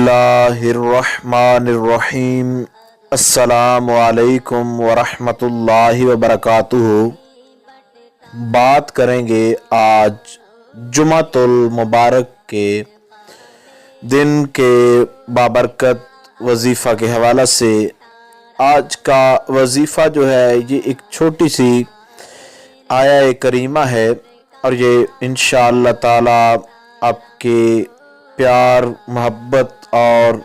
बिस्मिल्लाहिर्रहमानिर्रहीम। अस्सलामु अलैकुम वरहमतुल्लाहि वबरकातुहू। बात करेंगे आज जुमातुल मुबारक के दिन के बाबरकत वजीफ़ा के हवाला से। आज का वजीफ़ा जो है ये एक छोटी सी आया करीमा है और ये इंशाअल्लाह ताला आपके प्यार मोहब्बत और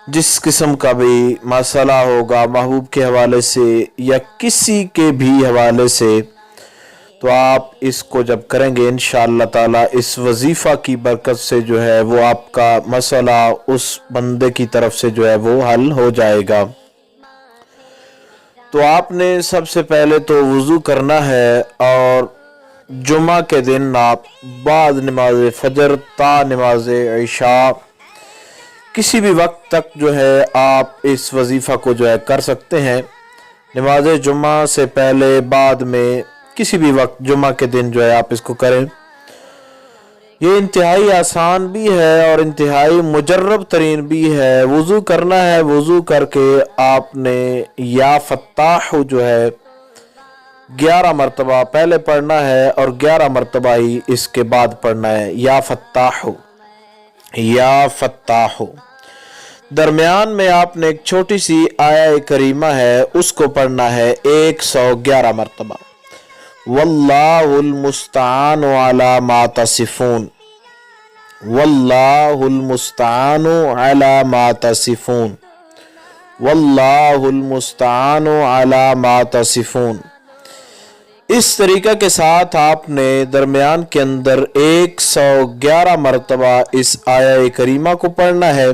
जिस किस्म का भी मसला होगा महबूब के हवाले से या किसी के भी हवाले से, तो आप इसको जब करेंगे इंशाअल्लाह ताला इस वजीफ़ा की बरकत से जो है वो आपका मसला उस बंदे की तरफ से जो है वो हल हो जाएगा। तो आपने सबसे पहले तो वज़ू करना है और जुमा के दिन आप बाद नमाज फजर ता नमाज इशा किसी भी वक्त तक जो है आप इस वजीफ़ा को जो है कर सकते हैं। नमाज जुमा से पहले बाद में किसी भी वक्त जुमा के दिन जो है आप इसको करें। ये इंतहाई आसान भी है और इंतहाई मुजर्रब तरीन भी है। वज़ू करना है, वज़ू करके आपने या फत्ताह जो है 11 मरतबा पहले पढ़ना है और 11 मरतबा ही इसके बाद पढ़ना है। या फत्ताह। दरमियान में आपने एक छोटी सी आया करीमा है उसको पढ़ना है 111 मरतबा। वल्लाहुल मुस्तआनु अला मा तसिफून, वल्लाहुल मुस्तआनु अला मा तसिफून, वल्लाहुल मुस्तआनु अला मा तसिफून। इस तरीक़ा के साथ आपने दरमियान के अंदर 111 मरतबा इस आया करीमा को पढ़ना है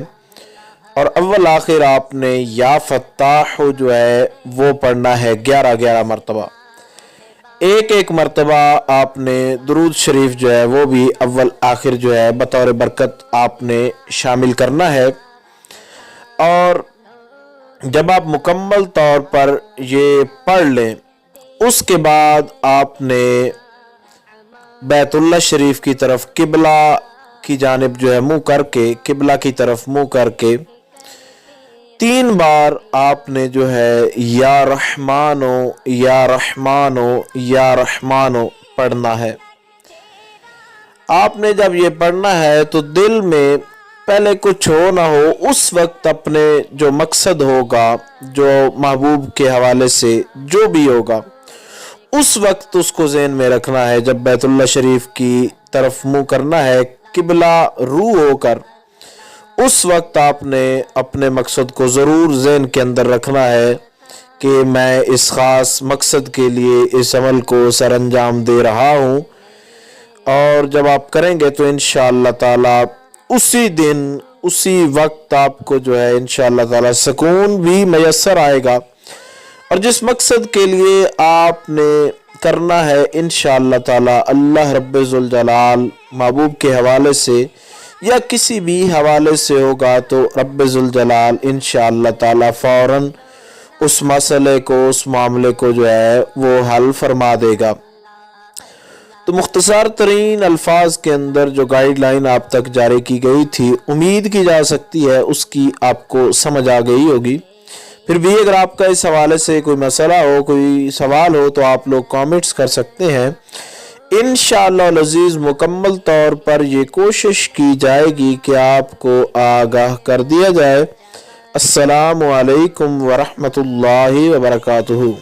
और अव्वल आखिर आपने या फत्ताह जो है वो पढ़ना है 11-11 मरतबा। एक मरतबा आपने दुरूद शरीफ जो है वो भी अव्वल आखिर जो है बतौर बरकत आपने शामिल करना है। और जब आप मुकम्मल तौर पर ये पढ़ लें उसके बाद आपने बैतुल्लाह शरीफ की तरफ किबला की जानिब जो है मुंह करके, किबला की तरफ मुंह करके 3 बार आपने जो है या रहमानो या रहमानो या रहमानो पढ़ना है। आपने जब ये पढ़ना है तो दिल में पहले कुछ हो ना हो उस वक्त अपने जो मकसद होगा जो महबूब के हवाले से जो भी होगा उस वक्त उसको ज़हन में रखना है। जब बैतुल्लाह शरीफ की तरफ मुंह करना है किबला रू होकर, उस वक्त आपने अपने मकसद को ज़रूर ज़हन के अंदर रखना है कि मैं इस ख़ास मकसद के लिए इस अमल को सर अंजाम दे रहा हूँ। और जब आप करेंगे तो इंशाअल्लाह ताला उसी दिन उसी वक्त आपको जो है इंशाअल्लाह ताला सुकून भी मैसर आएगा। और जिस मकसद के लिए आपने करना है इंशाअल्लाह ताला अल्लाह रब्बुल जलाल महबूब के हवाले से या किसी भी हवाले से होगा तो रब्बुल जलाल इंशाअल्लाह ताला फ़ौरन उस मसले को उस मामले को जो है वो हल फरमा देगा। तो मुख्तसर तरीन अल्फाज के अंदर जो गाइडलाइन आप तक जारी की गई थी उम्मीद की जा सकती है उसकी आपको समझ आ गई होगी। फिर भी अगर आपका इस हवाले से कोई मसला हो, कोई सवाल हो तो आप लोग कमेंट्स कर सकते हैं। इंशाअल्लाह अज़ीज़ मुकम्मल तौर पर ये कोशिश की जाएगी कि आपको आगाह कर दिया जाए। अस्सलामु अलैकुम वरहमतुल्लाहि वबरकातुहू।